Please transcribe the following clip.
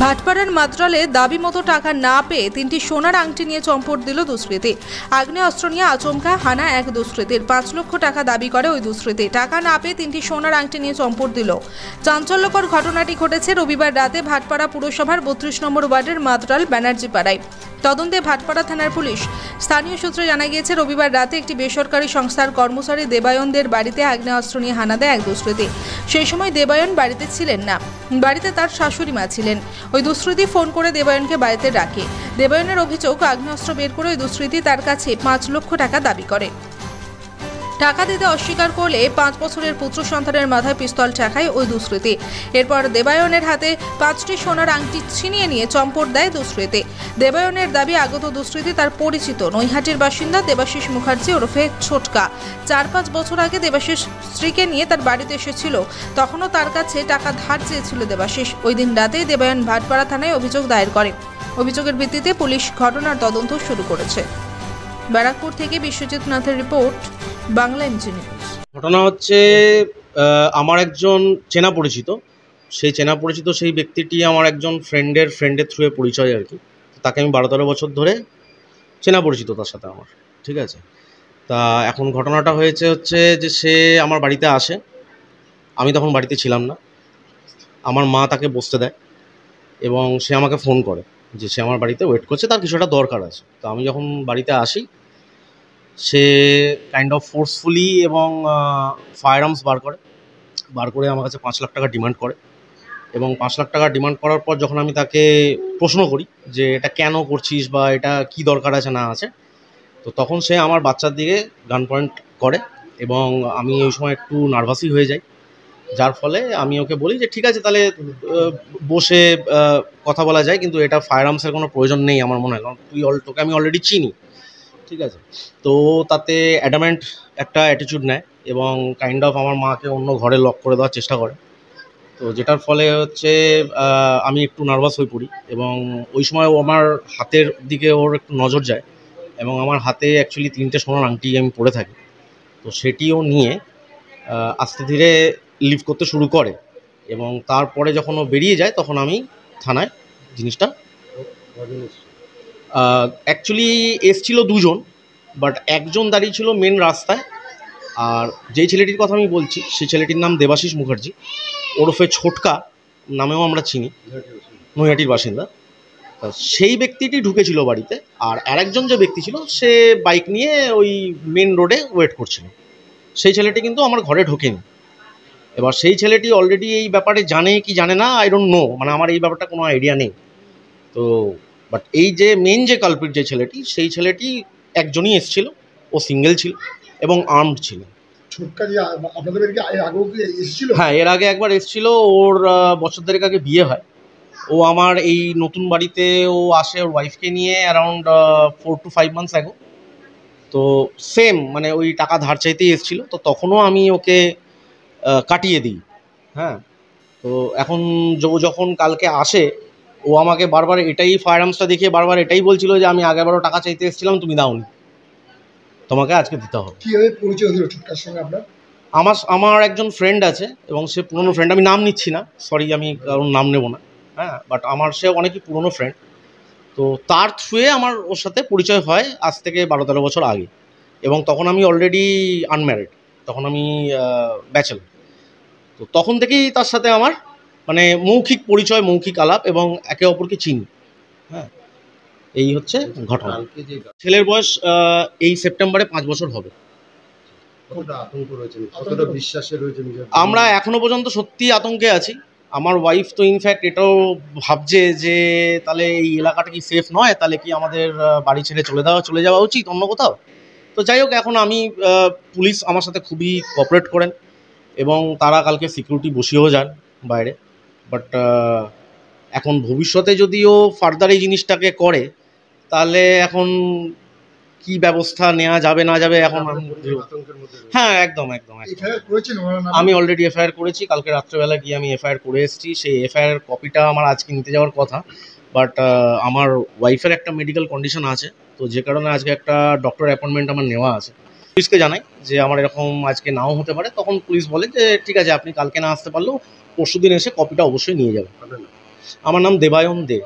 ভাটপাড়ার মাত্রালে দাবি মতো টাকা না পেয়ে 3টি সোনার আংটি নিয়ে চম্পট দিল দুষ্কৃতী। আগ্নেয়াস্ত্র নিয়ে আচমকা হানা এক দুষ্কৃতীর। 5 লক্ষ টাকা দাবি করে ওই দুষ্কৃতী। টাকা না পেয়ে 3টি সোনার আংটি নিয়ে চম্পট দিল। চাঞ্চল্যকর ঘটনাটি ঘটেছে রবিবার রাতে ভাটপাড়া পুরসভার 32 নম্বর ওয়ার্ডের মাত্রাল ব্যানার্জি পাড়ায়। তদন্তে ভাটপাড়া থানার পুলিশ। স্থানীয় সূত্রে জানা গিয়েছে, রবিবার রাতে একটি বেসরকারি সংস্থার কর্মচারী দেবায়নদের বাড়িতে আগ্নেয়াস্ত্র নিয়ে হানা দেয় এক দুষ্কৃতী। সেই সময় দেবায়ন বাড়িতে ছিলেন না, বাড়িতে তার শাশুড়ি মা ছিলেন। ওই দুষ্কৃতী ফোন করে দেবায়নকে বাড়িতে ডাকে। দেবায়নের অভিযোগ, আগ্নেয়াস্ত্র বের করে ওই দুষ্কৃতী তার কাছে 5 লক্ষ টাকা দাবি করে। টাকা দিতে অস্বীকার করলে 5 বছরের পুত্র সন্তানের মাথায় পিস্তল ঠেকায় ওই দুষ্কৃতী। এরপর দেবায়নের হাতে 5টি সোনার আংটি ছিনিয়ে নিয়ে চম্পট দেয় দুষ্কৃতী। দেবায়নের দাবি, আগত দুষ্কৃতী তার পরিচিত নৈহাটির বাসিন্দা দেবাশিস মুখার্জি ওরফে ছোটকা। 4-5 বছর আগে দেবাশিস স্ত্রীকে নিয়ে তার বাড়িতে এসেছিল। তখনও তার কাছে টাকা ধার চেয়েছিল দেবাশিস। ওই দিন রাতেই দেবায়ন ভাটপাড়া থানায় অভিযোগ দায়ের করে। অভিযোগের ভিত্তিতে পুলিশ ঘটনার তদন্ত শুরু করেছে। ব্যারাকপুর থেকে বিশ্বজিৎ নাথের রিপোর্ট, বাংলা ইঞ্জিনিয়ার। ঘটনা হচ্ছে, আমার একজন চেনা পরিচিত, সেই ব্যক্তিটি আমার একজন ফ্রেন্ডের থ্রুয়ে পরিচয় আর কি। তাকে আমি 12-13 বছর ধরে চেনা পরিচিত তার সাথে আমার, ঠিক আছে। তা এখন ঘটনাটা হয়েছে হচ্ছে যে সে আমার বাড়িতে আসে, আমি তখন বাড়িতে ছিলাম না। আমার মা তাকে বসতে দেয় এবং সে আমাকে ফোন করে যে সে আমার বাড়িতে ওয়েট করছে, তার কিছু একটা দরকার আছে। তো আমি যখন বাড়িতে আসি, সে কাইন্ড অফ ফোর্সফুলি এবং ফায়ার আর্মস বার করে আমার কাছে 5 লাখ টাকা ডিমান্ড করে। এবং 5 লাখ টাকা ডিমান্ড করার পর যখন আমি তাকে প্রশ্ন করি যে এটা কেন করছিস বা এটা কি দরকার আছে না আছে, তো তখন সে আমার বাচ্চার দিকে গান পয়েন্ট করে এবং আমি ওই সময় একটু নার্ভাসই হয়ে যাই। যার ফলে আমি ওকে বলি যে ঠিক আছে, তাহলে বসে কথা বলা যায়, কিন্তু এটা ফায়ার আর্মসের কোনো প্রয়োজন নেই আমার মনে হয়, কারণ তোকে আমি অলরেডি চিনি, ঠিক আছে। তো তাতে অ্যাডামেন্ট একটা অ্যাটিটিউড নেয় এবং কাইন্ড অফ আমার মাকে অন্য ঘরে লক করে দেওয়ার চেষ্টা করে। তো যেটার ফলে হচ্ছে আমি একটু নার্ভাস হয়ে পড়ি এবং ওই সময় ও আমার হাতের দিকে ওর একটু নজর যায় এবং আমার হাতে অ্যাকচুয়ালি 3টে সোনার আংটি আমি পরে থাকি। তো সেটিও নিয়ে আস্তে ধীরে লিভ করতে শুরু করে এবং তারপরে যখন ও বেরিয়ে যায় তখন আমি থানায় জিনিসটা অ্যাকচুয়ালি এসছিল 2জন, বাট একজন দাঁড়িয়ে ছিল মেন রাস্তায়। আর যেই ছেলেটির কথা আমি বলছি সেই ছেলেটির নাম দেবাশিস মুখার্জি ওরফে ছোটকা নামেও আমরা চিনি, নৈহাটির বাসিন্দা। সেই ব্যক্তিটি ঢুকেছিল বাড়িতে, আর আরেকজন যে ব্যক্তি ছিল সে বাইক নিয়ে ওই মেন রোডে ওয়েট করছিল। সেই ছেলেটি কিন্তু আমার ঘরে ঢোকেনি। এবার সেই ছেলেটি অলরেডি এই ব্যাপারে জানে কি জানে না, আই ডোন্ট নো, মানে আমার এই ব্যাপারটা কোনো আইডিয়া নেই। তো বাট এই যে মেন যে কালপিট যে ছেলেটি, সেই ছেলেটি একজনই এসেছিল, ও সিঙ্গেল ছিল এবং আর্মড ছিল। হ্যাঁ, এর আগে একবার এসেছিল। ওর বছর দেড়েক আগে বিয়ে হয়। ও আমার এই নতুন বাড়িতে ও আসে ওর ওয়াইফকে নিয়ে অ্যারাউন্ড 4 to 5 months ago। তো সেম মানে ওই টাকা ধার চাইতেই এসেছিল। তো তখনও আমি ওকে কাটিয়ে দিই। হ্যাঁ, তো এখন যখন কালকে আসে, ও আমাকে বারবার এটাই ফায়ার আর্মসটা দেখিয়ে বারবার এটাই বলছিল যে আমি আগেবারও টাকা চাইতে এসেছিলাম, তুমি দাওনি, তোমাকে আজকে দিতে হবে। কিভাবে পরিচয় হলো ছোটকার সঙ্গে আপনার? আমার একজন ফ্রেন্ড আছে এবং সে পুরনো ফ্রেন্ড, আমি নাম নিচ্ছি না, সরি, আমি কারণ নাম নেব না। হ্যাঁ, বাট আমার সে অনেকই পুরনো ফ্রেন্ড। তো তার থ্রুয়ে আমার ওর সাথে পরিচয় হয় আজ থেকে 12-13 বছর আগে, এবং তখন আমি অলরেডি আনম্যারিড, তখন আমি ব্যাচেলর। তো তখন থেকেই তার সাথে আমার মানে মৌখিক পরিচয়, মৌখিক আলাপ এবং একে অপরকে চিনি। হ্যাঁ, এই হচ্ছে ঘটনা। ছেলের বয়স এই সেপ্টেম্বরে 5 বছর হবে। আমরা এখনো পর্যন্ত সত্যি আতঙ্কে আছি। আমার ওয়াইফ তো ইনফ্যাক্ট এটাও ভাবছে যে তাহলে এই এলাকাটা কি সেফ নয়, তাহলে কি আমাদের বাড়ি ছেড়ে চলে যাওয়া উচিত অন্য কোথাও। তো যাই হোক, এখন আমি পুলিশ আমার সাথে খুবই কোঅপারেট করেন এবং তারা কালকে সিকিউরিটি বসিয়েও যান বাইরে। বাট এখন ভবিষ্যতে যদিও ফার্দার এই জিনিসটাকে করে, তাহলে এখন কি ব্যবস্থা নেওয়া যাবে না যাবে এখন। হ্যাঁ, একদম। আমি অলরেডি এফআইআর করেছি, কালকে রাত্রেবেলা গিয়ে আমি এফআইআর করে এসেছি। সেই এফআইআর কপিটা আমার আজকে নিতে যাওয়ার কথা, বাট আমার ওয়াইফের একটা মেডিকেল কন্ডিশন আছে, তো যে কারণে আজকে একটা ডক্টর অ্যাপয়েন্টমেন্ট আমার নেওয়া আছে। পুলিশকে জানাই যে আমার এরকম আজকে নাও হতে পারে, তখন পুলিশ বলে যে ঠিক আছে, আপনি কালকে না আসতে পারলেও পরশুদিন এসে কপিটা অবশ্যই নিয়ে যাবেন। আমার নাম দেবায়ন দে।